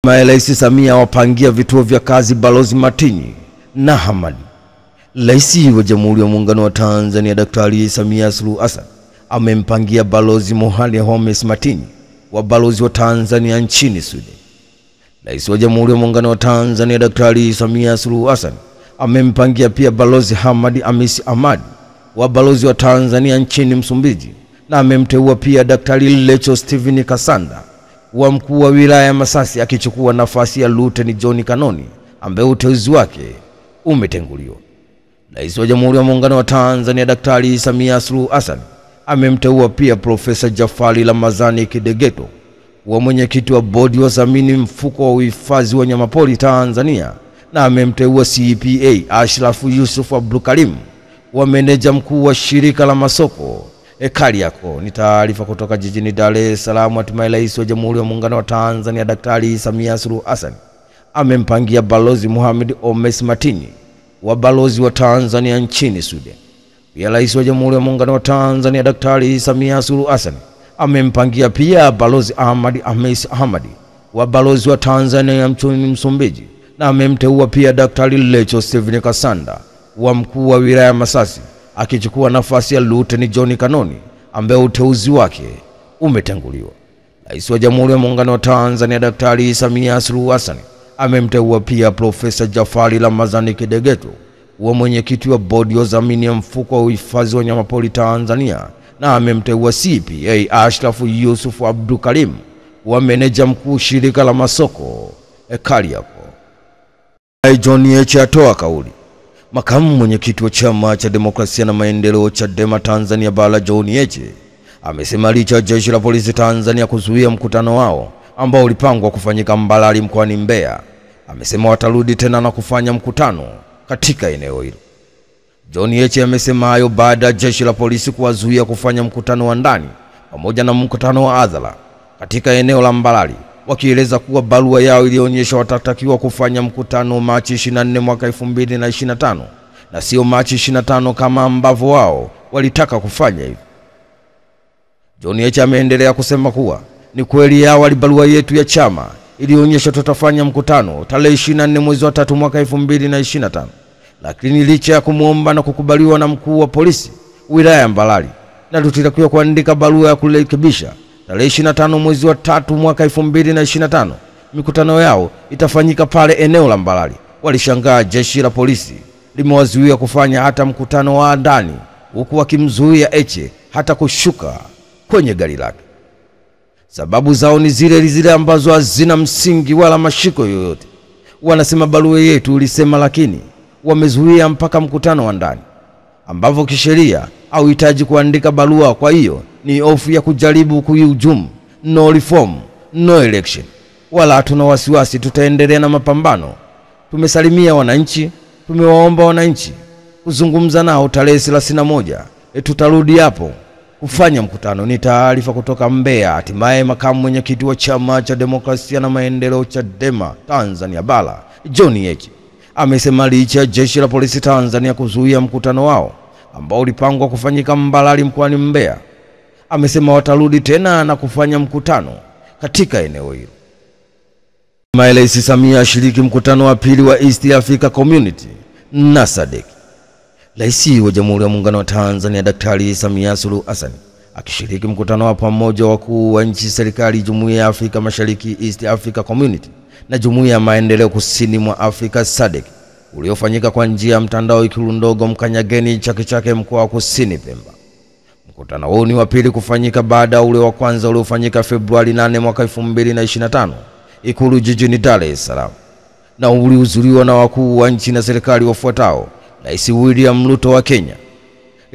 Rais Samia wapangia vituo vya kazi Balozi Matinyi na Hamadi. Rais wa Jamhuri ya Muungano wa Tanzania Daktari Samia Suluhu Hassan amempangia Balozi Mohamed Hamis Matinyi wa balozi wa Tanzania nchini Sweden. Rais wa Jamhuri ya Muungano wa Tanzania Daktari Samia Suluhu Hassan amempangia pia Balozi Hamadi Hamis Ahmadi wa balozi wa Tanzania nchini Msumbiji, na amemteua pia Daktari Lecho Steven Kasanda wa mkuu wa wilaya ya Masasi akichukua nafasi ya Luteni John Kanoni ambaye uteuzi wake umetenguliwa. Rais wa Jamhuri ya Muungano wa Tanzania Daktari Samia Suluhu Hassan amemteua pia Profesa Jafari Ramadhani Kidegeto wa mwenyekiti wa bodi wa zamini mfuko wa uhifadhi wa wanyamapori Tanzania, na amemteua CPA Ashraf Yusuf Abdul Karim wa meneja mkuu wa shirika la masoko Kariakoo. Ni taarifa kutoka jijini Dar es Salaam. Hatimaye Rais wa Jamhuri ya Muungano wa Tanzania Daktari Samia Suluhu Hassan amempangia Balozi Mohamed Hamis Matinyi wa balozi wa Tanzania nchini Sweden. Pia Rais wa Jamhuri ya Muungano wa Tanzania Daktari Samia Suluhu Hassan amempangia pia Balozi Ahmadi Hamis Ahmadi wa balozi wa Tanzania nchini Msumbiji, na amemteua pia Daktari Lecho Steven Kasanda wa mkuu wa wilaya ya Masasi akichukua nafasi ya Luteni John Kanoni ambaye uteuzi wake umetenguliwa. Rais wa Jamhuri ya Muungano wa Tanzania Daktari Samia Suluhu Hassan amemteua pia Profesa Jafari Ramadhani Kidegeto wa mwenyekiti wa bodi ya zamini ya mfuko wa uhifadhi wa wanyamapori Tanzania, na amemteua CPA Ashraf Yusuf Abdul Karim wa meneja mkuu shirika la masoko Kariakoo. John Heche atoa kauli. Makamu mwenyekiti wa Chama cha Demokrasia na Maendeleo Chadema Tanzania Bara John Heche amesema licha jeshi la polisi Tanzania kuzuia mkutano wao ambao ulipangwa kufanyika Mbalali mkoani Mbeya, amesema watarudi tena na kufanya mkutano katika eneo hilo. John Heche amesema hayo baada ya jeshi la polisi kuwazuia kufanya mkutano wa ndani pamoja na mkutano wa hadhara katika eneo la Mbalali, wakieleza kuwa barua yao ilionyesha watatakiwa kufanya mkutano Machi 24 mwaka 2025 na sio Machi 25 kama ambavyo wao walitaka kufanya hivyo. John Heche ameendelea kusema kuwa ni kweli awali barua yetu ya chama ilionyesha tutafanya mkutano tarehe 24 mwezi wa 3 mwaka 2025, lakini licha ya kumuomba na kukubaliwa na mkuu wa polisi wilaya ya Mbalali na tutatakiwa kuandika barua ya kurekebisha tarehe 25 mwezi wa 3 mwaka 2025 mikutano yao itafanyika pale eneo la Mbalali, walishangaa jeshi la polisi limewazuia kufanya hata mkutano wa ndani, huku wakimzuia Heche hata kushuka kwenye gari lake. Sababu zao ni zile ambazo hazina msingi wala mashiko yoyote. Wanasema barua yetu ulisema, lakini wamezuia mpaka mkutano wa ndani ambavyo kisheria au hitaji kuandika barua. Kwa hiyo ni hofu ya kujaribu kuihujumu. No reform, no election. Wala hatuna wasiwasi, tutaendelea na mapambano. Tumesalimia wananchi, tumewaomba wananchi kuzungumza nao tarehe 31. Tutarudi hapo kufanya mkutano. Ni taarifa kutoka Mbeya. Hatimaye makamu mwenyekiti wa Chama cha Demokrasia na Maendeleo Chadema Tanzania Bara John Heche amesema licha jeshi la polisi Tanzania kuzuia mkutano wao ambao ulipangwa kufanyika Mbalali mkoani Mbeya, amesema watarudi tena na kufanya mkutano katika eneo hilo. Rais Samia ashiriki mkutano wa pili wa East Africa Community na SADC. Rais wa Jamhuri ya Muungano wa Tanzania Daktari Samia Suluhu Hassan akishiriki mkutano wa pamoja wakuu wa nchi serikali Jumuiya ya Afrika Mashariki East Africa Community na Jumuiya ya Maendeleo Kusini mwa Afrika SADC uliofanyika kwa njia ya mtandao Ikulu ndogo Mkanyageni Chake Chake mkoa wa Kusini Pemba. Mkutano huu ni wa pili kufanyika baada ya ule wa kwanza uliofanyika Februari 8 mwaka 2025 Ikulu jijini Dar es Salaam, na ulihudhuriwa na wakuu wa nchi na serikali wafuatao: Rais William Ruto wa Kenya,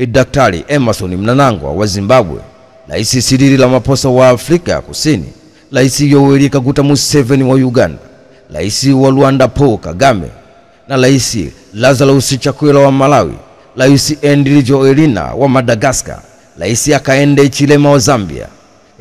Daktari Emmerson Mnangagwa wa Zimbabwe, Rais Cyril Ramaphosa wa Afrika Kusini, Rais Yoweri Kaguta Museveni wa Uganda, Rais wa Rwanda Paul Kagame, na Rais Lazarus Chakwera wa Malawi, Rais Andry Rajoelina wa Madagascar, Rais Hakainde Hichilema wa Zambia,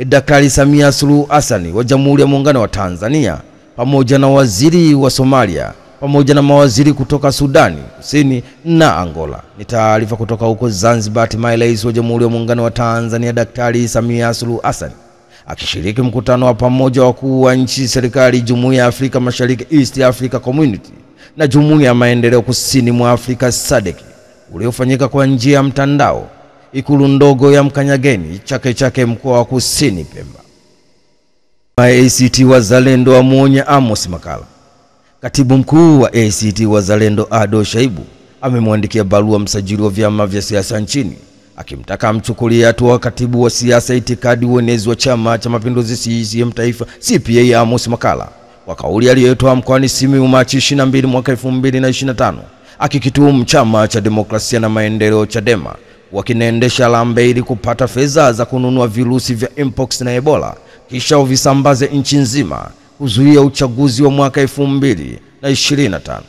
Daktari Samia Suluhu Hassan wa Jamhuri ya Muungano wa Tanzania, pamoja na waziri wa Somalia, pamoja na mawaziri kutoka Sudani Kusini na Angola. Ni taarifa kutoka huko Zanzibar. Hatimaye Rais wa Jamhuri ya Muungano wa Tanzania Daktari Samia Suluhu Hassan Akishiriki mkutano wa pamoja wakuu wa nchi, serikali, Jumuiya ya Afrika Mashariki East Africa Community na Jumuiya ya Maendeleo Kusini mwa Afrika SADC uliofanyika kwa njia ya mtandao Ikulu ndogo ya Mkanyageni, Chake Chake, mkoa wa Kusini Pemba. ACT Wazalendo amuonya Amos Makala. Katibu mkuu wa ACT Wazalendo Ado Shaibu amemwandikia barua msajili wa vyama vya siasa nchini akimtaka amchukulie hatua katibu wa siasa, itikadi, uenezi wa Chama cha Mapinduzi CCM Taifa CPA Amos Makala kwa kauli aliyotoa mkoani Simiyu Machi 22 mwaka 2025 akikituhumu Chama cha Demokrasia na Maendeleo Chadema wakinaendesha lambe ili kupata fedha za kununua virusi vya Mpox na Ebola kisha uvisambaze nchi nzima kuzuia uchaguzi wa mwaka 2025.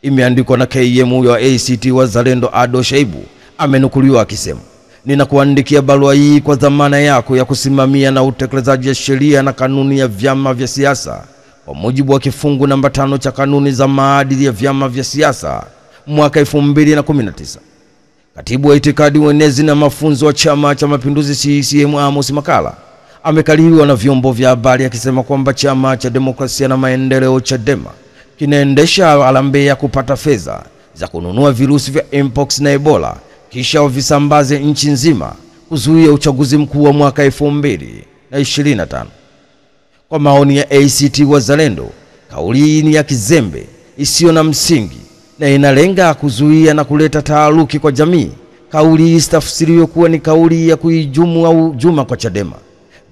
Imeandikwa na KM wa ACT Wazalendo Ado Shaibu. Amenukuliwa akisema, "Ninakuandikia barua hii kwa dhamana yako ya kusimamia na utekelezaji wa sheria na kanuni ya vyama vya siasa kwa mujibu wa kifungu namba 5 cha kanuni za maadili ya vyama vya siasa mwaka 2019. Katibu wa itikadi, uenezi na mafunzo wa Chama cha Mapinduzi CCM Amos Makala amekaririwa na vyombo vya habari akisema kwamba Chama cha Demokrasia na Maendeleo Chadema kinaendesha harambee ya kupata fedha za kununua virusi vya Mpox na Ebola kisha visambaze nchi nzima kuzuia uchaguzi mkuu wa mwaka 2025. Kwa maoni ya ACT Wazalendo, kauli hii ni ya kizembe, isiyo na msingi na inalenga kuzuia na kuleta taharuki kwa jamii. Kauli hii istafsiriwe kuwa ni kauli ya kuijumu au ujuma kwa Chadema,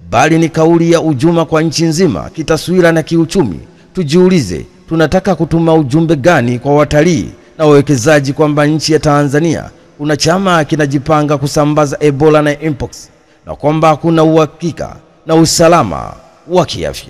bali ni kauli ya ujuma kwa nchi nzima kitaswira na kiuchumi. Tujiulize, tunataka kutuma ujumbe gani kwa watalii na wawekezaji kwamba nchi ya Tanzania kuna chama kinajipanga kusambaza Ebola na Mpox na kwamba hakuna uhakika na usalama wa kiafya?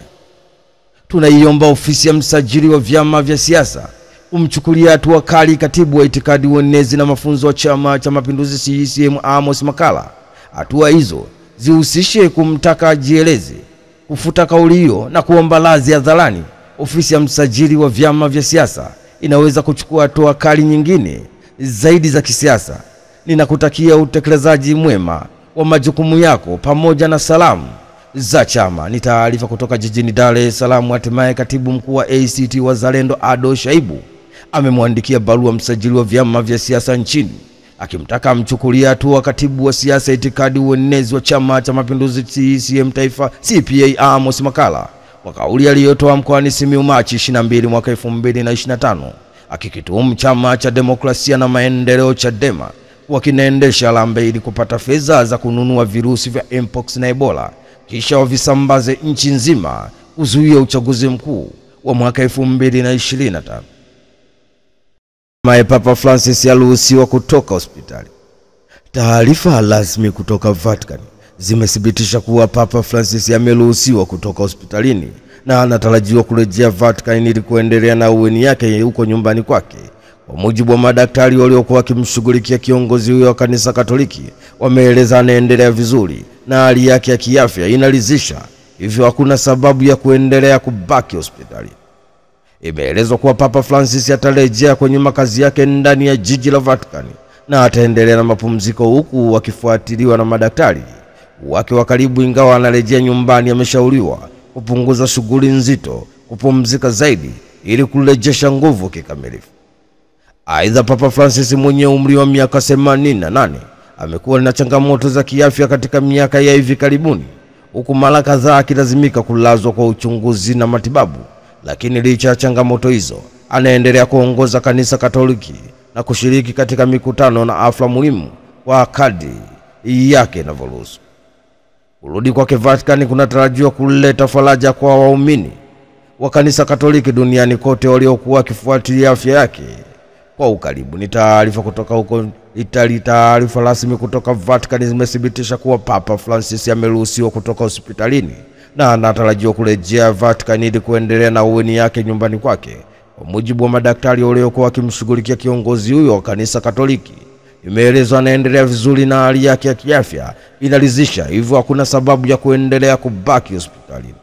Tunaiomba ofisi ya msajili wa vyama vya siasa kumchukulia hatua kali katibu wa itikadi, uenezi na mafunzo wa Chama cha Mapinduzi CCM Amos Makala. Hatua hizo zihusishe kumtaka ajieleze, kufuta kauli hiyo na kuomba radhi hadharani. Ofisi ya msajili wa vyama vya siasa inaweza kuchukua hatua kali nyingine zaidi za kisiasa. Ninakutakia utekelezaji mwema wa majukumu yako pamoja na salamu za chama. Ni taarifa kutoka jijini Dar es Salaam. Hatimaye katibu mkuu wa ACT Wazalendo Ado Shaibu amemwandikia barua msajili wa vyama vya siasa nchini akimtaka amchukulie hatua katibu wa siasa, itikadi, uenezi wa Chama cha Mapinduzi CCM Taifa CPA Amos Makala kwa kauli aliyotoa mkoani Simiyu Machi 22 mwaka 2025 akikituhumu Chama cha Demokrasia na Maendeleo Chadema wakinaendesha lambe ili kupata fedha za kununua virusi vya Mpox na Ebola kisha wavisambaze nchi nzima kuzuia uchaguzi mkuu wa mwaka 2025. Papa Francis aliruhusiwa kutoka hospitali. Taarifa rasmi kutoka Vatican zimethibitisha kuwa Papa Francis ameruhusiwa kutoka hospitalini na anatarajiwa kurejea Vatican ili kuendelea na uweni yake huko nyumbani kwake. Kwa mujibu wa madaktari waliokuwa wakimshughulikia kiongozi huyo wa kanisa Katoliki, wameeleza anaendelea vizuri na hali yake ya kiafya inaridhisha, hivyo hakuna sababu ya kuendelea kubaki hospitali. Imeelezwa kuwa Papa Francis atarejea kwenye makazi yake ndani ya jiji la Vatican na ataendelea na mapumziko huku akifuatiliwa na madaktari wake wa karibu. Ingawa anarejea nyumbani, ameshauriwa kupunguza shughuli nzito, kupumzika zaidi ili kurejesha nguvu kikamilifu. Aidha, Papa Francis mwenye umri wa miaka 88 amekuwa na changamoto za kiafya katika miaka ya hivi karibuni, huku mara kadhaa akilazimika kulazwa kwa uchunguzi na matibabu. Lakini licha ya changamoto hizo, anaendelea kuongoza kanisa Katoliki na kushiriki katika mikutano na hafla muhimu kwa kadri yake inavyoruhusu. Kurudi kwake Vatican kunatarajiwa kuleta faraja kwa waumini wa kanisa Katoliki duniani kote waliokuwa wakifuatilia afya yake kwa ukaribu. Ni taarifa kutoka huko Italy. Taarifa rasmi kutoka Vatican zimethibitisha kuwa Papa Francis ameruhusiwa kutoka hospitalini na anatarajiwa kurejea Vatican ili kuendelea na uweni yake nyumbani kwake. Kwa mujibu wa madaktari waliokuwa wakimshughulikia kiongozi huyo wa kanisa Katoliki, imeelezwa anaendelea vizuri na hali yake ya kiafya inaridhisha, hivyo hakuna sababu ya kuendelea kubaki hospitalini.